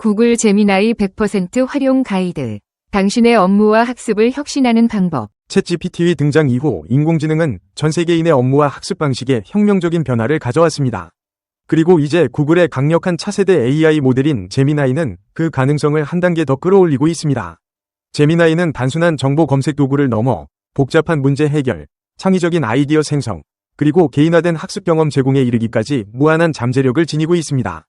구글 제미나이 100% 활용 가이드. 당신의 업무와 학습을 혁신하는 방법. 챗GPT의 등장 이후 인공지능은 전 세계인의 업무와 학습 방식에 혁명적인 변화를 가져왔습니다. 그리고 이제 구글의 강력한 차세대 AI 모델인 제미나이는 그 가능성을 한 단계 더 끌어올리고 있습니다. 제미나이는 단순한 정보 검색 도구를 넘어 복잡한 문제 해결, 창의적인 아이디어 생성, 그리고 개인화된 학습 경험 제공에 이르기까지 무한한 잠재력을 지니고 있습니다.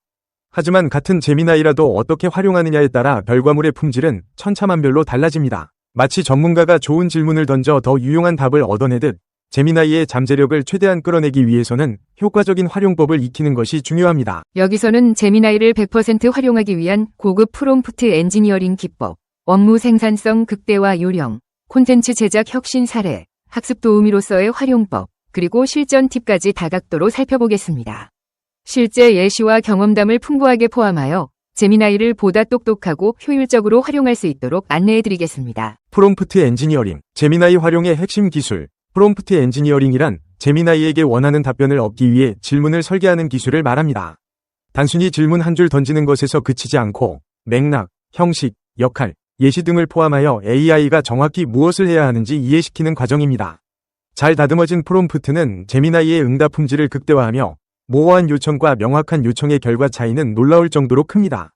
하지만 같은 제미나이라도 어떻게 활용하느냐에 따라 결과물의 품질은 천차만별로 달라집니다. 마치 전문가가 좋은 질문을 던져 더 유용한 답을 얻어내듯 제미나이의 잠재력을 최대한 끌어내기 위해서는 효과적인 활용법을 익히는 것이 중요합니다. 여기서는 제미나이를 100% 활용하기 위한 고급 프롬프트 엔지니어링 기법, 업무 생산성 극대화 요령, 콘텐츠 제작 혁신 사례, 학습 도우미로서의 활용법, 그리고 실전 팁까지 다각도로 살펴보겠습니다. 실제 예시와 경험담을 풍부하게 포함하여 제미나이를 보다 똑똑하고 효율적으로 활용할 수 있도록 안내해드리겠습니다. 프롬프트 엔지니어링, 제미나이 활용의 핵심 기술. 프롬프트 엔지니어링이란 제미나이에게 원하는 답변을 얻기 위해 질문을 설계하는 기술을 말합니다. 단순히 질문 한 줄 던지는 것에서 그치지 않고 맥락, 형식, 역할, 예시 등을 포함하여 AI가 정확히 무엇을 해야 하는지 이해시키는 과정입니다. 잘 다듬어진 프롬프트는 제미나이의 응답 품질을 극대화하며 모호한 요청과 명확한 요청의 결과 차이는 놀라울 정도로 큽니다.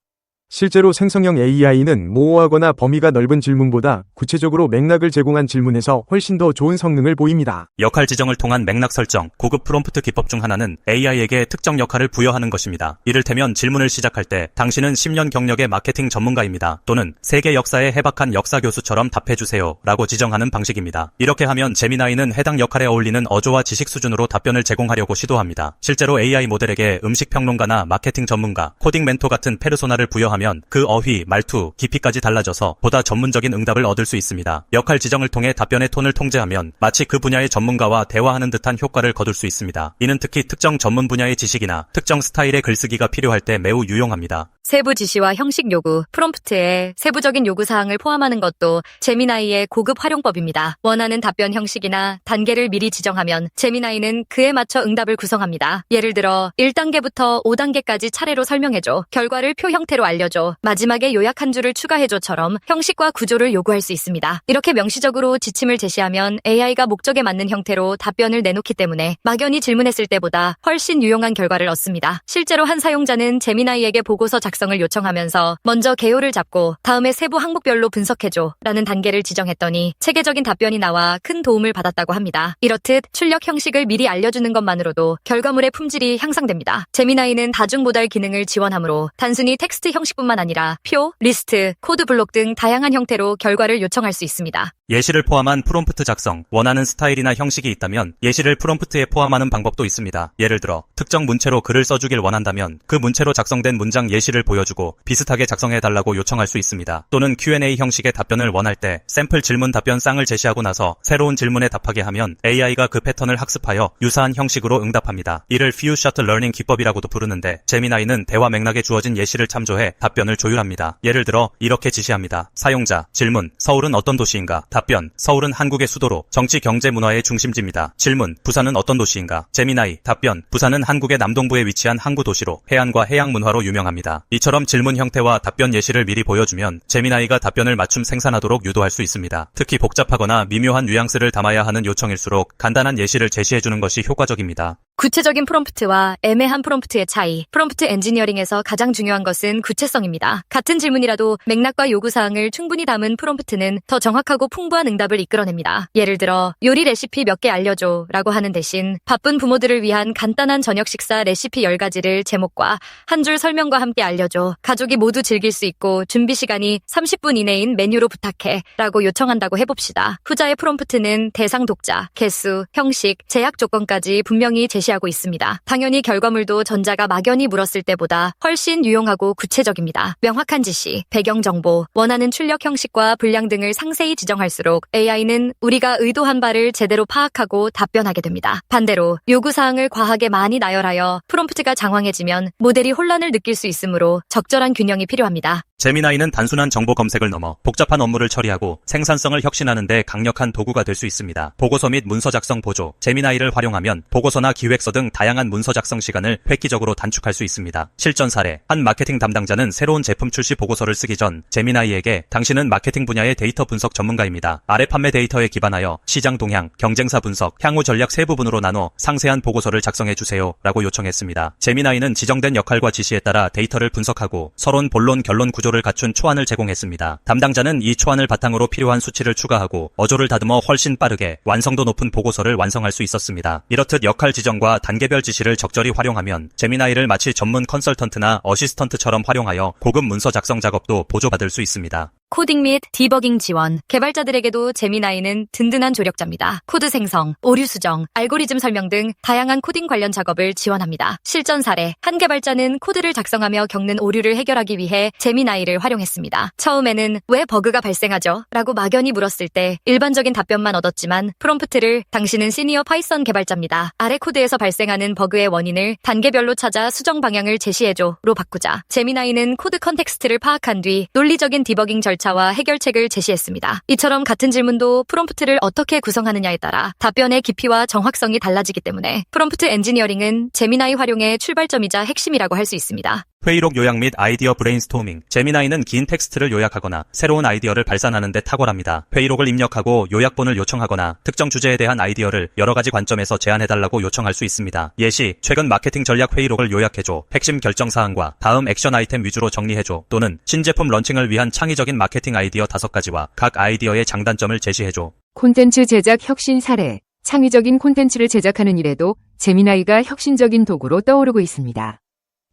실제로 생성형 AI는 모호하거나 범위가 넓은 질문보다 구체적으로 맥락을 제공한 질문에서 훨씬 더 좋은 성능을 보입니다. 역할 지정을 통한 맥락 설정, 고급 프롬프트 기법 중 하나는 AI에게 특정 역할을 부여하는 것입니다. 이를테면 질문을 시작할 때 당신은 10년 경력의 마케팅 전문가입니다. 또는 세계 역사에 해박한 역사 교수처럼 답해주세요 라고 지정하는 방식입니다. 이렇게 하면 제미나이는 해당 역할에 어울리는 어조와 지식 수준으로 답변을 제공하려고 시도합니다. 실제로 AI 모델에게 음식 평론가나 마케팅 전문가, 코딩 멘토 같은 페르소나를 부여하면 그 어휘, 말투, 깊이까지 달라져서 보다 전문적인 응답을 얻을 수 있습니다. 역할 지정을 통해 답변의 톤을 통제하면 마치 그 분야의 전문가와 대화하는 듯한 효과를 거둘 수 있습니다. 이는 특히 특정 전문 분야의 지식이나 특정 스타일의 글쓰기가 필요할 때 매우 유용합니다. 세부 지시와 형식 요구, 프롬프트에 세부적인 요구사항을 포함하는 것도 제미나이의 고급 활용법입니다. 원하는 답변 형식이나 단계를 미리 지정하면 제미나이는 그에 맞춰 응답을 구성합니다. 예를 들어 1단계부터 5단계까지 차례로 설명해줘, 결과를 표 형태로 알려줘, 마지막에 요약 한 줄을 추가해줘처럼 형식과 구조를 요구할 수 있습니다. 이렇게 명시적으로 지침을 제시하면 AI가 목적에 맞는 형태로 답변을 내놓기 때문에 막연히 질문했을 때보다 훨씬 유용한 결과를 얻습니다. 실제로 한 사용자는 제미나이에게 보고서 작성을 요청하면서 먼저 개요를 잡고 다음에 세부 항목별로 분석해줘 라는 단계를 지정했더니 체계적인 답변이 나와 큰 도움을 받았다고 합니다. 이렇듯 출력 형식을 미리 알려주는 것만으로도 결과물의 품질이 향상됩니다. 제미나이는 다중모달 기능을 지원하므로 단순히 텍스트 형식뿐만 아니라 표, 리스트, 코드 블록 등 다양한 형태로 결과를 요청할 수 있습니다. 예시를 포함한 프롬프트 작성, 원하는 스타일이나 형식이 있다면 예시를 프롬프트에 포함하는 방법도 있습니다. 예를 들어 특정 문체로 글을 써주길 원한다면 그 문체로 작성된 문장 예시를 보여주고 비슷하게 작성해달라고 요청할 수 있습니다. 또는 Q&A 형식의 답변을 원할 때 샘플 질문 답변 쌍을 제시하고 나서 새로운 질문에 답하게 하면 AI가 그 패턴을 학습하여 유사한 형식으로 응답합니다. 이를 Few Shot Learning 기법이라고도 부르는데 제미나이는 대화 맥락에 주어진 예시를 참조해 답변을 조율합니다. 예를 들어 이렇게 지시합니다. 사용자, 질문, 서울은 어떤 도시인가? 답변, 서울은 한국의 수도로 정치, 경제, 문화의 중심지입니다. 질문, 부산은 어떤 도시인가? 제미나이, 답변, 부산은 한국의 남동부에 위치한 항구 도시로 해안과 해양 문화로 유명합니다. 이처럼 질문 형태와 답변 예시를 미리 보여주면 제미나이가 답변을 맞춤 생산하도록 유도할 수 있습니다. 특히 복잡하거나 미묘한 뉘앙스를 담아야 하는 요청일수록 간단한 예시를 제시해주는 것이 효과적입니다. 구체적인 프롬프트와 애매한 프롬프트의 차이. 프롬프트 엔지니어링에서 가장 중요한 것은 구체성입니다. 같은 질문이라도 맥락과 요구사항을 충분히 담은 프롬프트는 더 정확하고 풍부한 응답을 이끌어냅니다. 예를 들어 요리 레시피 몇 개 알려줘 라고 하는 대신 바쁜 부모들을 위한 간단한 저녁 식사 레시피 10가지를 제목과 한 줄 설명과 함께 알려줘, 가족이 모두 즐길 수 있고 준비 시간이 30분 이내인 메뉴로 부탁해 라고 요청한다고 해봅시다. 후자의 프롬프트는 대상 독자, 개수, 형식, 제약 조건까지 분명히 제시하고 있습니다. 당연히 결과물도 전자가 막연히 물었을 때보다 훨씬 유용하고 구체적입니다. 명확한 지시, 배경 정보, 원하는 출력 형식과 분량 등을 상세히 지정할수록 AI는 우리가 의도한 바를 제대로 파악하고 답변하게 됩니다. 반대로 요구사항을 과하게 많이 나열하여 프롬프트가 장황해지면 모델이 혼란을 느낄 수 있으므로 적절한 균형이 필요합니다. 제미나이는 단순한 정보 검색을 넘어 복잡한 업무를 처리하고 생산성을 혁신하는 데 강력한 도구가 될 수 있습니다. 보고서 및 문서 작성 보조, 제미나이를 활용하면 보고서나 기획서 등 다양한 문서 작성 시간을 획기적으로 단축할 수 있습니다. 실전 사례, 한 마케팅 담당자는 새로운 제품 출시 보고서를 쓰기 전 제미나이에게 당신은 마케팅 분야의 데이터 분석 전문가입니다. 아래 판매 데이터에 기반하여 시장 동향, 경쟁사 분석, 향후 전략 세 부분으로 나눠 상세한 보고서를 작성해 주세요 라고 요청했습니다. 제미나이는 지정된 역할과 지시에 따라 데이터를 분석하고 서론, 본론, 결론 구조를 갖춘 초안을 제공했습니다. 담당자는 이 초안을 바탕으로 필요한 수치를 추가하고 어조를 다듬어 훨씬 빠르게 완성도 높은 보고서를 완성할 수 있었습니다. 이렇듯 역할 지정과 단계별 지시를 적절히 활용하면 제미나이를 마치 전문 컨설턴트나 어시스턴트처럼 활용하여 고급 문서 작성 작업도 보조받을 수 있습니다. 코딩 및 디버깅 지원, 개발자들에게도 제미나이는 든든한 조력자입니다. 코드 생성, 오류 수정, 알고리즘 설명 등 다양한 코딩 관련 작업을 지원합니다. 실전 사례, 한 개발자는 코드를 작성하며 겪는 오류를 해결하기 위해 제미나이를 활용했습니다. 처음에는 왜 버그가 발생하죠? 라고 막연히 물었을 때 일반적인 답변만 얻었지만 프롬프트를 당신은 시니어 파이썬 개발자입니다. 아래 코드에서 발생하는 버그의 원인을 단계별로 찾아 수정 방향을 제시해줘로 바꾸자 제미나이는 코드 컨텍스트를 파악한 뒤 논리적인 디버깅 절차와 해결책을 제시했습니다. 이처럼 같은 질문도 프롬프트를 어떻게 구성하느냐에 따라 답변의 깊이와 정확성이 달라지기 때문에 프롬프트 엔지니어링은 제미나이 활용의 출발점이자 핵심이라고 할 수 있습니다. 회의록 요약 및 아이디어 브레인스토밍. 제미나이는 긴 텍스트를 요약하거나 새로운 아이디어를 발산하는 데 탁월합니다. 회의록을 입력하고 요약본을 요청하거나 특정 주제에 대한 아이디어를 여러 가지 관점에서 제안해달라고 요청할 수 있습니다. 예시, 최근 마케팅 전략 회의록을 요약해줘. 핵심 결정사항과 다음 액션 아이템 위주로 정리해줘. 또는 신제품 런칭을 위한 창의적인 마케팅 아이디어 5가지와 각 아이디어의 장단점을 제시해줘. 콘텐츠 제작 혁신 사례. 창의적인 콘텐츠를 제작하는 일에도 제미나이가 혁신적인 도구로 떠오르고 있습니다.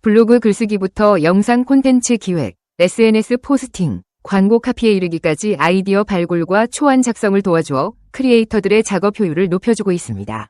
블로그 글쓰기부터 영상 콘텐츠 기획, SNS 포스팅, 광고 카피에 이르기까지 아이디어 발굴과 초안 작성을 도와주어 크리에이터들의 작업 효율을 높여주고 있습니다.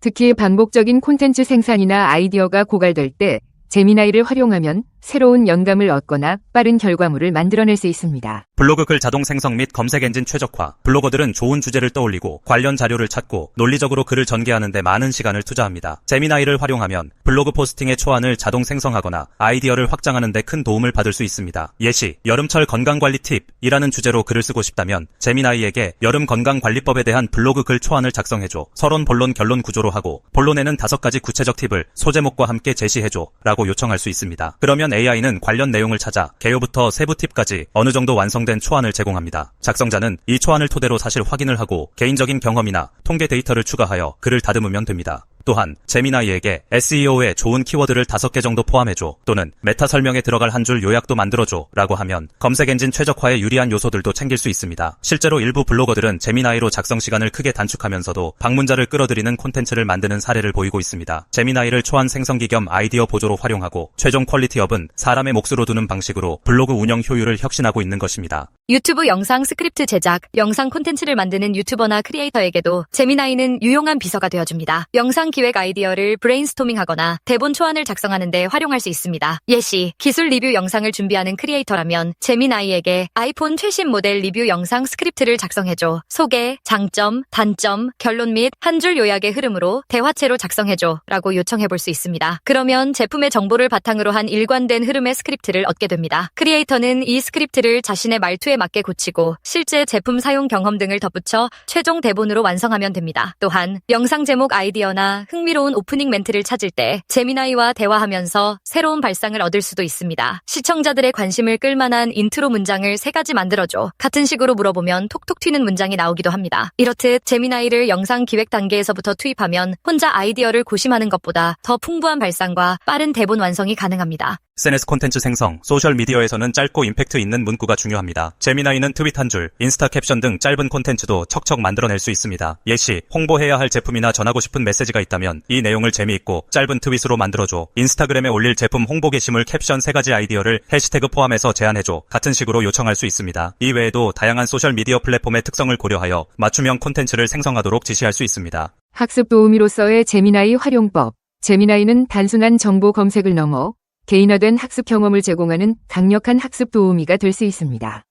특히 반복적인 콘텐츠 생산이나 아이디어가 고갈될 때 제미나이를 활용하면 새로운 영감을 얻거나 빠른 결과물을 만들어낼 수 있습니다. 블로그 글 자동 생성 및 검색 엔진 최적화. 블로거들은 좋은 주제를 떠올리고 관련 자료를 찾고 논리적으로 글을 전개하는 데 많은 시간을 투자합니다. 제미나이를 활용하면 블로그 포스팅의 초안을 자동 생성하거나 아이디어를 확장하는 데 큰 도움을 받을 수 있습니다. 예시, 여름철 건강관리 팁이라는 주제로 글을 쓰고 싶다면 제미나이에게 여름 건강관리법에 대한 블로그 글 초안을 작성해줘. 서론, 본론, 결론 구조로 하고 본론에는 5가지 구체적 팁을 소제목과 함께 제시해줘 라고 요청할 수 있습니다. 그러면 AI는 관련 내용을 찾아 개요부터 세부 팁까지 어느 정도 완성된 초안을 제공합니다. 작성자는 이 초안을 토대로 사실 확인을 하고 개인적인 경험이나 통계 데이터를 추가하여 글을 다듬으면 됩니다. 또한 제미나이에게 SEO에 좋은 키워드를 5개 정도 포함해줘 또는 메타 설명에 들어갈 한 줄 요약도 만들어줘 라고 하면 검색 엔진 최적화에 유리한 요소들도 챙길 수 있습니다. 실제로 일부 블로거들은 제미나이로 작성 시간을 크게 단축하면서도 방문자를 끌어들이는 콘텐츠를 만드는 사례를 보이고 있습니다. 제미나이를 초안 생성기 겸 아이디어 보조로 활용하고 최종 퀄리티업은 사람의 몫으로 두는 방식으로 블로그 운영 효율을 혁신하고 있는 것입니다. 유튜브 영상 스크립트 제작, 영상 콘텐츠를 만드는 유튜버나 크리에이터에게도 제미나이는 유용한 비서가 되어줍니다. 영상 기획 아이디어를 브레인스토밍하거나 대본 초안을 작성하는 데 활용할 수 있습니다. 예시, 기술 리뷰 영상을 준비하는 크리에이터라면 제미나이에게 아이폰 최신 모델 리뷰 영상 스크립트를 작성해줘. 소개, 장점, 단점, 결론 및 한 줄 요약의 흐름으로 대화체로 작성해줘 라고 요청해볼 수 있습니다. 그러면 제품의 정보를 바탕으로 한 일관된 흐름의 스크립트를 얻게 됩니다. 크리에이터는 이 스크립트를 자신의 말투에 맞게 고치고 실제 제품 사용 경험 등을 덧붙여 최종 대본으로 완성하면 됩니다. 또한 영상 제목 아이디어나 흥미로운 오프닝 멘트를 찾을 때 제미나이와 대화하면서 새로운 발상을 얻을 수도 있습니다. 시청자들의 관심을 끌만한 인트로 문장을 3가지 만들어줘. 같은 식으로 물어보면 톡톡 튀는 문장이 나오기도 합니다. 이렇듯 제미나이를 영상 기획 단계에서부터 투입하면 혼자 아이디어를 고심하는 것보다 더 풍부한 발상과 빠른 대본 완성이 가능합니다. SNS 콘텐츠 생성, 소셜미디어에서는 짧고 임팩트 있는 문구가 중요합니다. 제미나이는 트윗 한 줄, 인스타 캡션 등 짧은 콘텐츠도 척척 만들어낼 수 있습니다. 예시, 홍보해야 할 제품이나 전하고 싶은 메시지가 있다면 이 내용을 재미있고 짧은 트윗으로 만들어줘. 인스타그램에 올릴 제품 홍보 게시물 캡션 3가지 아이디어를 해시태그 포함해서 제안해줘. 같은 식으로 요청할 수 있습니다. 이 외에도 다양한 소셜미디어 플랫폼의 특성을 고려하여 맞춤형 콘텐츠를 생성하도록 지시할 수 있습니다. 학습 도우미로서의 제미나이 활용법. 제미나이는 단순한 정보 검색을 넘어 개인화된 학습 경험을 제공하는 강력한 학습 도우미가 될 수 있습니다.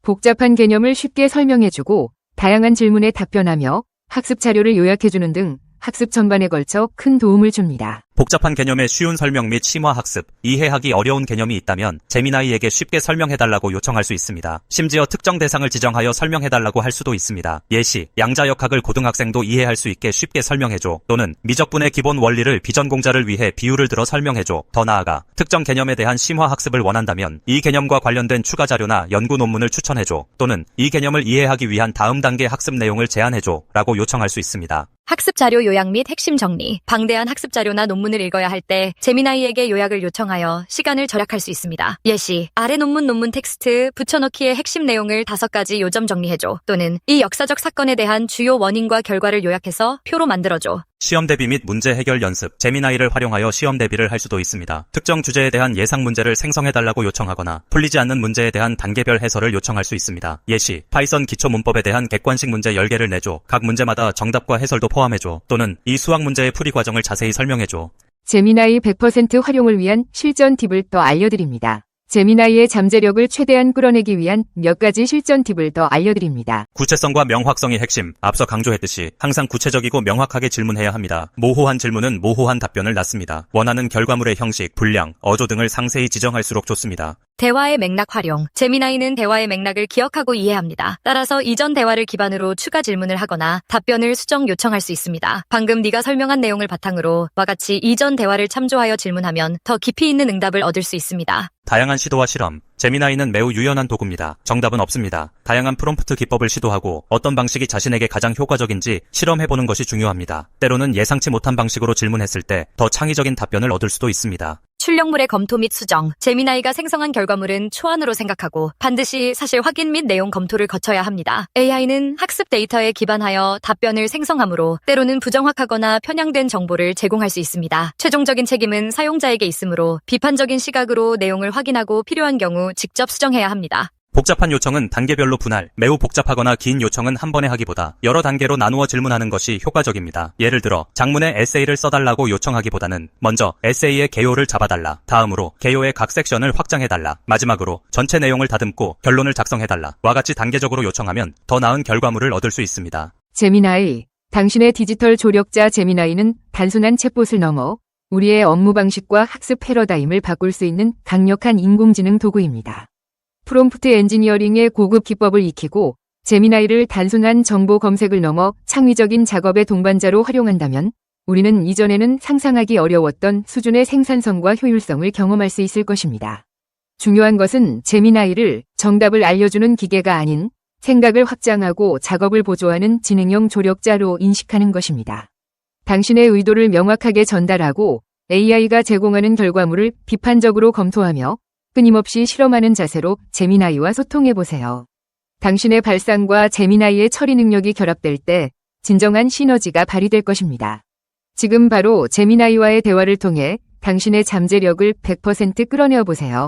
복잡한 개념을 쉽게 설명해주고 다양한 질문에 답변하며 학습 자료를 요약해주는 등 학습 전반에 걸쳐 큰 도움을 줍니다. 복잡한 개념의 쉬운 설명 및 심화 학습, 이해하기 어려운 개념이 있다면 제미나이에게 쉽게 설명해달라고 요청할 수 있습니다. 심지어 특정 대상을 지정하여 설명해달라고 할 수도 있습니다. 예시, 양자역학을 고등학생도 이해할 수 있게 쉽게 설명해줘. 또는 미적분의 기본 원리를 비전공자를 위해 비유를 들어 설명해줘. 더 나아가 특정 개념에 대한 심화 학습을 원한다면 이 개념과 관련된 추가 자료나 연구 논문을 추천해줘. 또는 이 개념을 이해하기 위한 다음 단계 학습 내용을 제안해줘 라고 요청할 수 있습니다. 학습 자료 요약 및 핵심 정리. 방대한 학습 자료나 논문을 읽어야 할 때 제미나이에게 요약을 요청하여 시간을 절약할 수 있습니다. 예시, 아래 논문 텍스트 붙여넣기의 핵심 내용을 5가지 요점 정리해줘. 또는 이 역사적 사건에 대한 주요 원인과 결과를 요약해서 표로 만들어줘. 시험 대비 및 문제 해결 연습, 제미나이를 활용하여 시험 대비를 할 수도 있습니다. 특정 주제에 대한 예상 문제를 생성해달라고 요청하거나 풀리지 않는 문제에 대한 단계별 해설을 요청할 수 있습니다. 예시, 파이썬 기초 문법에 대한 객관식 문제 10개를 내줘. 각 문제마다 정답과 해설도 포함해줘. 또는 이 수학 문제의 풀이 과정을 자세히 설명해줘. 제미나이 100% 활용을 위한 실전 팁을 더 알려드립니다. 제미나이의 잠재력을 최대한 끌어내기 위한 몇 가지 실전 팁을 더 알려드립니다. 구체성과 명확성이 핵심. 앞서 강조했듯이 항상 구체적이고 명확하게 질문해야 합니다. 모호한 질문은 모호한 답변을 낳습니다. 원하는 결과물의 형식, 분량, 어조 등을 상세히 지정할수록 좋습니다. 대화의 맥락 활용. 제미나이는 대화의 맥락을 기억하고 이해합니다. 따라서 이전 대화를 기반으로 추가 질문을 하거나 답변을 수정 요청할 수 있습니다. 방금 네가 설명한 내용을 바탕으로 와 같이 이전 대화를 참조하여 질문하면 더 깊이 있는 응답을 얻을 수 있습니다. 다양한 시도와 실험. 제미나이는 매우 유연한 도구입니다. 정답은 없습니다. 다양한 프롬프트 기법을 시도하고 어떤 방식이 자신에게 가장 효과적인지 실험해보는 것이 중요합니다. 때로는 예상치 못한 방식으로 질문했을 때 더 창의적인 답변을 얻을 수도 있습니다. 출력물의 검토 및 수정. 제미나이가 생성한 결과물은 초안으로 생각하고 반드시 사실 확인 및 내용 검토를 거쳐야 합니다. AI는 학습 데이터에 기반하여 답변을 생성하므로 때로는 부정확하거나 편향된 정보를 제공할 수 있습니다. 최종적인 책임은 사용자에게 있으므로 비판적인 시각으로 내용을 확인하고 필요한 경우 직접 수정해야 합니다. 복잡한 요청은 단계별로 분할, 매우 복잡하거나 긴 요청은 한 번에 하기보다 여러 단계로 나누어 질문하는 것이 효과적입니다. 예를 들어 장문의 에세이를 써달라고 요청하기보다는 먼저 에세이의 개요를 잡아달라, 다음으로 개요의 각 섹션을 확장해달라, 마지막으로 전체 내용을 다듬고 결론을 작성해달라 와 같이 단계적으로 요청하면 더 나은 결과물을 얻을 수 있습니다. 제미나이, 당신의 디지털 조력자 제미나이는 단순한 챗봇을 넘어 우리의 업무 방식과 학습 패러다임을 바꿀 수 있는 강력한 인공지능 도구입니다. 프롬프트 엔지니어링의 고급 기법을 익히고 제미나이를 단순한 정보 검색을 넘어 창의적인 작업의 동반자로 활용한다면 우리는 이전에는 상상하기 어려웠던 수준의 생산성과 효율성을 경험할 수 있을 것입니다. 중요한 것은 제미나이를 정답을 알려주는 기계가 아닌 생각을 확장하고 작업을 보조하는 지능형 조력자로 인식하는 것입니다. 당신의 의도를 명확하게 전달하고 AI가 제공하는 결과물을 비판적으로 검토하며 끊임없이 실험하는 자세로 제미나이와 소통해보세요. 당신의 발상과 제미나이의 처리 능력이 결합될 때 진정한 시너지가 발휘될 것입니다. 지금 바로 제미나이와의 대화를 통해 당신의 잠재력을 100% 끌어내어 보세요.